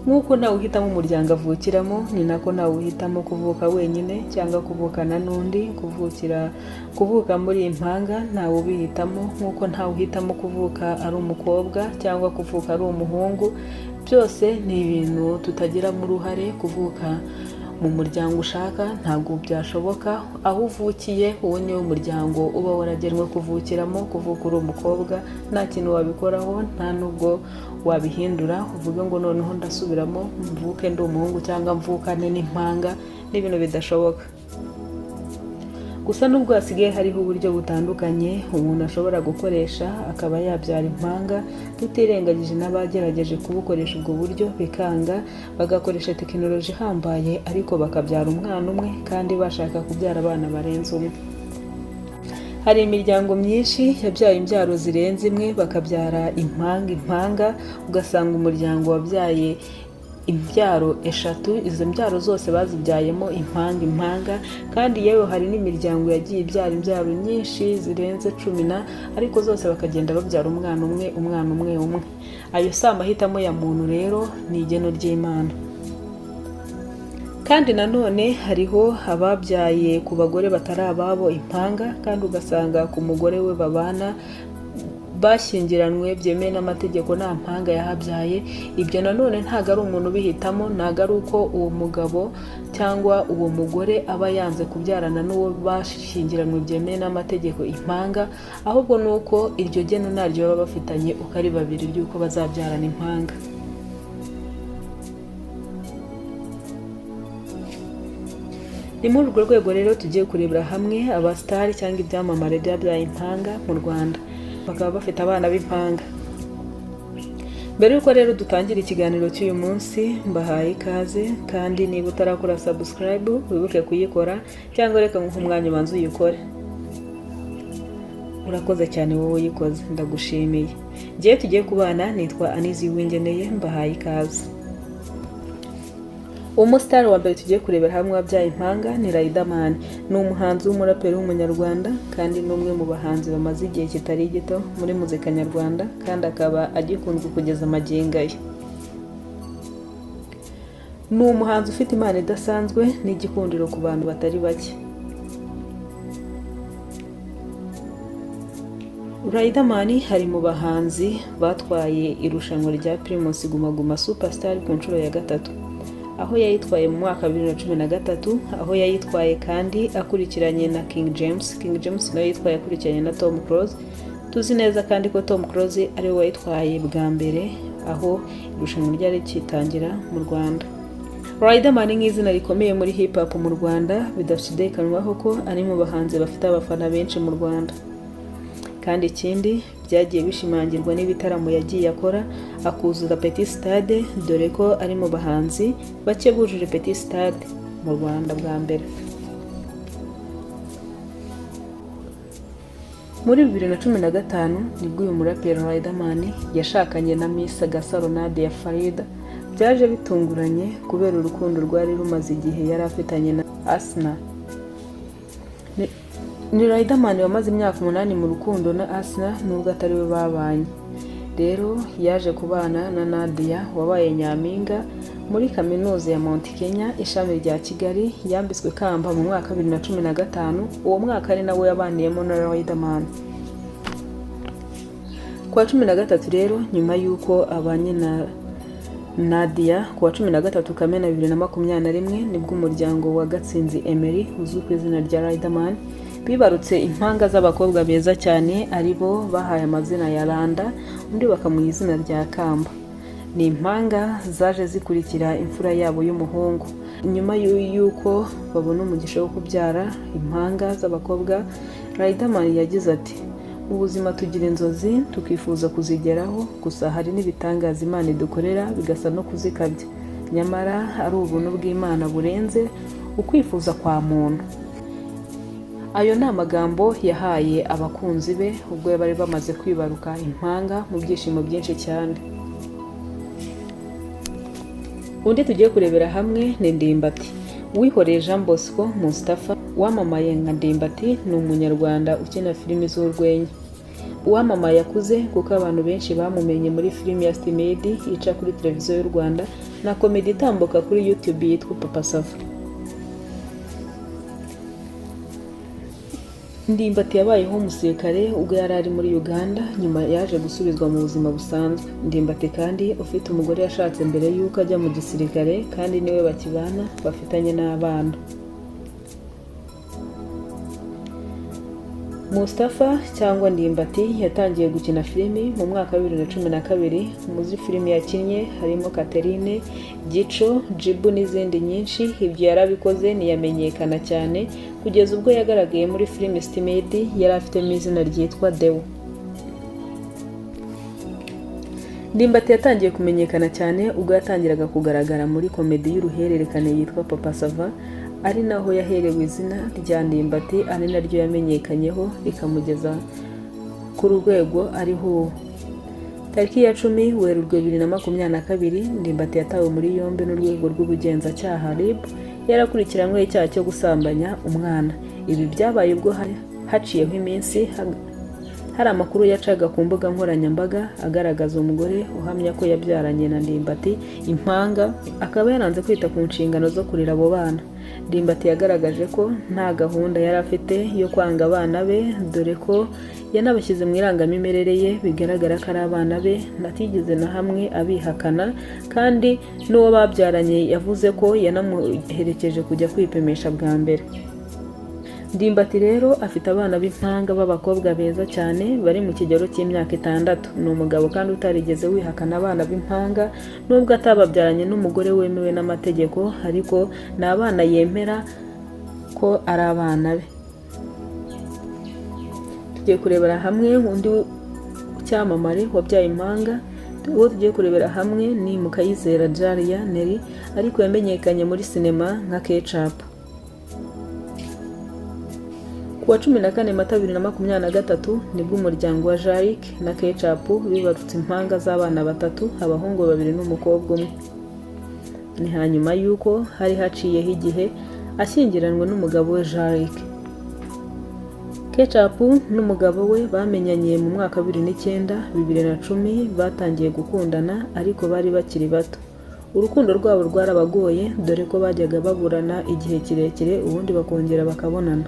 nk'uko nawe uhitamo umuryango avukiramo ni nako nawe uhitamo kuvuka wenyine cyangwa kuvukana n'undi. Kuvuka muri impanga ntawe ubihitamo, nk'uko ntawe uhitamo kuvuka ari umukobwa cyangwa kuvuka ari umuhungu. Byose ni ibintu tutagiramo uruhare. Kuvuka mu muryango ushaka ntabwo byashoboka. Aho uvukiye uwo niwo muryango uba waragenwe kuvukiramo. Kuvuka uri umukobwa nta kintu wabikoraho, nta nubwo wabihindura uvuge ngo noneho ndasubiramo mvuke ndi umuhungu cyangwa mvukane n'impanga. Ni ibintu bidashoboka. Gusa nubwo hasigaye hariho uburyo butandukanye umuntu ashobora gukoresha akaba yabyara impanga, tutirengagije n'abagerageje kubukoresha ubwo buryo bikanga, bagakoresha tekinoloji ihambaye ariko bakabyara umwana umwe kandi bashaka kubyara abana barenze umwe. Hari imiryango myinshi yabyaye imbyaro zirenze imwe bakabyara impanga, ugasanga umuryango wabyaye imbyaro 3, izo mbyaro zose bazibyayemo impanga. Kandi yewe hari n'imiryango yagiye ibyara imbyaro nyinshi zirenze 10 ariko zose bakagenda babyara umwana umwe. Ayo si amahitamo ya muntu rero, ni igeno ry'Imana. Kandi nanone hariho ababyaye ku bagore batari ababo impanga, kandi ugasanga ku mugore we babana bashyingiranwe byemewe n'amategeko nta mpanga yahabyaye. Ibyo nanone ntago ari umuntu ubihitamo, ntago ari uko uwo mugabo cyangwa uwo mugore aba yanze kubyarana n'uwo bashyingiranwe byemewe n'amategeko impanga, ahubwo ni uko iryo geno naryo baba bafitanye uko ari babiri ry'uko bazabyarana impanga. Ni muri urwo rwego rero tugiye kurebera hamwe abasitari cyangwa ibyamamare byabyaye impanga mu Rwanda, bakaba bafite abana b'impanga. Mbere yuko rero dutangira ikiganiro cy'uyu munsi mbahaye ikaze, kandi niba utarakora subscribe wibuke kuyikora, cyangwa reka nguhe umwanya ubanze uyikore. Urakoze cyane wowe uyikoze, ndagushimiye. Ngiye tugiye kubana nitwa Anizi Uwingeneye, mbahaye ikaze. Umusitari wa mbere tugiye kurebera hamwe wabyaye impanga ni Riderman. Ni umuhanzi w'umuraperi w'umunyarwanda kandi ni umwe mu bahanzi bamaze igihe kitari gito muri muzika nyarwanda, kandi akaba agikunzwe kugeza amagingo ye. Ni umuhanzi ufite impano idasanzwe n'igikundiro ku bantu batari bake. Riderman hari mu bahanzi batwaye irushanwa rya Primus Guma Guma Superstar ku nshuro ya 3, aho yayitwaye mu mwaka 2013, aho yayitwaye kandi akurikiranye na King James. King James nawe yitwaye akurikiranye na Tom Close. Tuzi neza kandi ko Tom Close ari we wayitwaye bwa mbere aho irushanwa ryari kitangira mu Rwanda. Riderman nk'izina rikomeye muri hip hop mu Rwanda, bidashidikanywaho ko ari mu bahanzi bafite abafana benshi mu Rwanda. Kandi ikindi byagiye bishimangirwa n'ibitaramo yagiye akora, akuzura Petit Stade, dore ko ari mu bahanzi bake bujuje Petit Stade mu Rwanda bwa mbere. Muri 2015 nibwo uyu muraperi Riderman yashakanye na Miss Gasaro Nadia Farida. Byaje bitunguranye kubera urukundo rwari rumaze igihe yari afitanye na Asna. Ni Riderman wamaze imyaka 8 mu rukundo na Asna nubwo atari we babanye. Rero yaje kubana na Nadia wabaye nyampinga muri kaminuza ya Mount Kenya ishami rya Kigali, yambitswe kamba mu mwaka 2015. Uwo mwaka ari nawe yabaniyemo na Riderman. Kwa 13 rero nyuma yuko abanye na Nadia, kuwa 13 Kamena 2021 nibwo umuryango wa Gatsinzi Emery uzwi ku izina rya Riderman bibarutse impanga z'abakobwa beza cyane, aribo bahaye amazina ya Randa, undi bakamuha izina rya Kamba. Ni impanga zaje zikurikira imfura yabo y'umuhungu. Nyuma y'uko babona umugisha wo kubyara impanga z'abakobwa, Riderman yagize ati: ubuzima tugira inzozi tukifuza kuzigeraho, gusa hari n'ibitangaza Imana idukorera bigasa no kuzikabya, nyamara ari ubuntu bw'Imana burenze ukwifuza kwa muntu. Ayo ni amagambo yahaye abakunzi be ubwo bari bamaze kwibaruka impanga mu byishimo byinshi cyane. Undi tugiye kurebera hamwe ni Ndimbati. Uwihoreye Jean Bosco Mustafa wamamaye nka Ndimbati ni umunyarwanda ukina filimi z'urwenya. uwamamaye akuze kuko abantu benshi bamumenye muri filimi ya Stimedi ica kuri televiziyo y'u Rwanda na komedi itambuka kuri YouTube yitwa Papa Sava. Ndimbati yabayeho umusirikare ubwo yari ari muri Uganda, nyuma yaje gusubizwa mu buzima busanzwe. Ndimbati kandi ufite umugore yashatse mbere y'uko ajya mu gisirikare kandi niwe bakibana bafitanye n'abana. Mustafa cyangwa Ndimbati yatangiye gukina filimi mu mwaka wa 2012. Muzi filimi yakinnye harimo Catherine, Gico, Jibu n'izindi nyinshi. Ibyo yarabikoze ntiyamenyekana cyane kugeza ubwo yagaragaye muri filimi Stimedi yari afitemo izina ryitwa Deo. Ndimbati yatangiye kumenyekana cyane ubwo yatangiraga kugaragara muri komedi y'uruhererekane yitwa Papa Sava, ari naho yaherewe izina rya Ndimbati, ari naryo yamenyekanyeho rikamugeza ku rwego ariho. Tariki ya 10 Werurwe 2022 Ndimbati yatawe muri yombi n'urwego rw'ubugenzacyaha RIB yarakurikiranywe icyaha cyo gusambanya umwana. Ibi byabaye ubwo haciyeho iminsi hari amakuru yacaga ku mbuga nkoranyambaga agaragaza umugore uhamya ko yabyaranye na Ndimbati impanga, akaba yaranze kwita ku nshingano zo kurera abo bana. Ndimbati yagaragaje ko nta gahunda yari afite yo kwanga abana be, dore ko yanabashyize mu irangamimerere ye bigaragara ko ari abana be, natigeze na hamwe abihakana, kandi n'uwo babyaranye yavuze ko yanamuherekeje kujya kwipimisha bwa mbere. Ndimbati rero afite abana b'impanga b'abakobwa beza cyane bari mu kigero cy'imyaka 6. Ni umugabo kandi utarigeze wihakana abana b'impanga nubwo atababyaranye n'umugore wemewe n'amategeko, ariko ni abana yemera ko ari abana be. Tugiye kurebera hamwe undi cyamamare wabyaye impanga. Uwo tugiye kurebera hamwe ni Mukayizera Jaria Neri, ariko yamenyekanye muri sinema nka Ketchup. Kuwa 14 Mata 2023 nibwo umuryango wa Jarik na Ketchup bibarutse impanga z'abana 3, abahungu 2 n'umukobwa umwe. Ni hanyuma yuko hari haciyeho igihe ashyingiranwe n'umugabo we Jarik. Ketchup n'umugabo we bamenyanye mu mwaka 2009 batangiye gukundana, ariko bari bakiri bato. Urukundo rwabo rwarabagoye dore ko bajyaga baburana igihe kirekire ubundi bakongera bakabonana.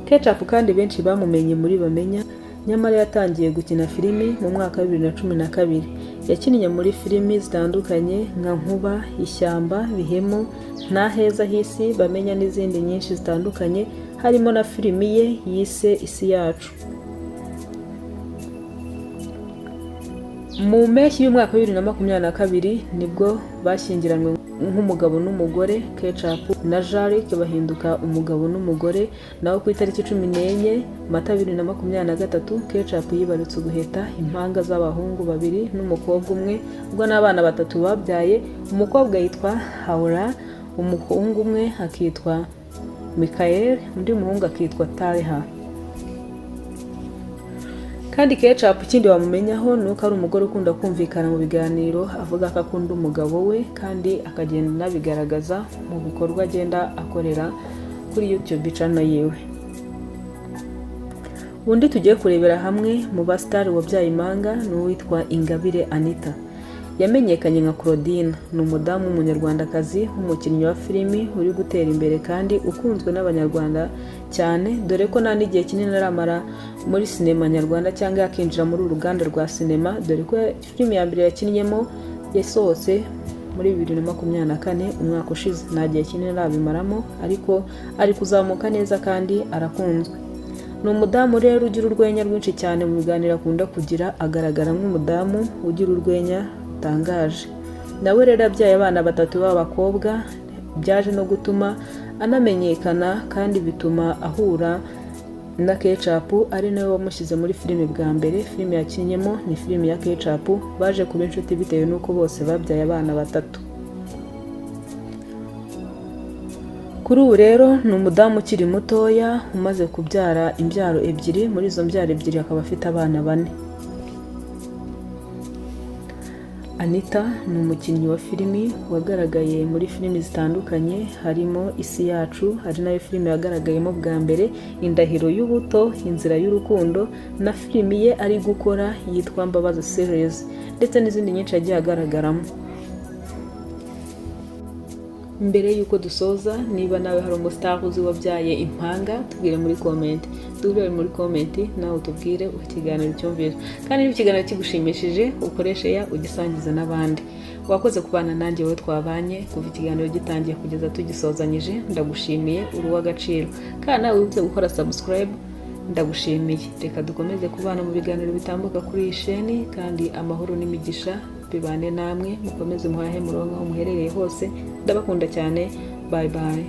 Ketchup kandi benshi bamumenye muri Bamenya, nyamara yatangiye gukina filimi mu mwaka wa 2012. Yakinnye muri filimi zitandukanye nka Nkuba, Ishyamba, Bihemu, Nta heza hisi, Bamenya n'izindi nyinshi zitandukanye, harimo na filimi ye yise Isi yacu. Mu mpeshyi y'umwaka wa 2022 nibwo bashyingiranwe nk'umugabo n'umugore. Ketchup na Jarik bahinduka umugabo n'umugore, naho ku itariki 14 Mata 2023 Ketchup yibarutse guheta impanga z'abahungu 2 n'umukobwa umwe, ubwo n'abana 3 babyaye. Umukobwa yitwa Haura, umuhungu umwe akitwa Mikael, undi muhungu akitwa Tariha. Kandi Ketchup ikindi wamumenyaho nuko ari umugore ukunda kumvikana mu biganiro, avuga ko akunda umugabo we kandi akagenda nabigaragaza mu bikorwa agenda akorera kuri YouTube channel yiwe. Undi tugiye kurebera hamwe mu bastar wabyaye impanga n'uwitwa Ingabire Anita. Yamenyekanye nka Claudine, ni umudamu w'umunyarwandakazi w'umukinnyi wa filimi uri gutera imbere kandi ukunzwe n'abanyarwanda cyane, dore ko nta n'igihe kinini aramara muri sinema nyarwanda cyangwa yakinjira muri uruganda rwa sinema, dore ko filimi ya mbere yakinnyemo yasohotse muri 2024 umwaka ushize. Nta gihe kinini arabimaramo, ariko ari kuzamuka neza kandi arakunzwe. Ni umudamu rero ugira urwenya rwinshi cyane mu biganiro akunda kugira, agaragara nk'umudamu ugira urwenya rutangaje. Nawe rero abyaye abana 3 b'abakobwa, byaje no gutuma anamenyekana kandi bituma ahura na Ketchup, ari nawe wamushyize muri filimi bwa mbere. Filimi yakinnyemo ni filimi ya Ketchup, baje kuba inshuti bitewe n'uko bose babyaye abana 3. Kuri ubu rero ni umudamu ukiri mutoya umaze kubyara imbyaro 2, muri izo mbyaro 2 akaba afite abana 4. Anita ni umukinnyi wa filimi wagaragaye muri filimi zitandukanye harimo Isi Yacu, ari nayo filimi yagaragayemo bwa mbere, Indahiro y'Ubuto, Inzira y'Urukundo na filimi ye ari gukora yitwa Mbabazi Series ndetse n'izindi nyinshi yagiye agaragaramo. Mbere yuko dusoza, niba nawe hari umustar uzi wabyaye impanga, tubwire muri comment. Tubwire muri comment nawe tubwire ikiganiro cyumvira. Kandi niba ikiganiro kigushimishije, ukoreshe ya ugisangiza n'abandi. Wakoze kubana nanjye wowe twabanye kuva ikiganiro gitangiye kugeza tugisozanyije, ndagushimiye uri w'agaciro. Kandi nawe wibutse gukora subscribe, ndagushimiye. Reka dukomeze kubana mu biganiro bitambuka kuri iyi sheni, kandi amahoro n'imigisha bibane namwe, mukomeze muhahe murongo aho muherereye hose. Ndabakunda cyane. Bye bye.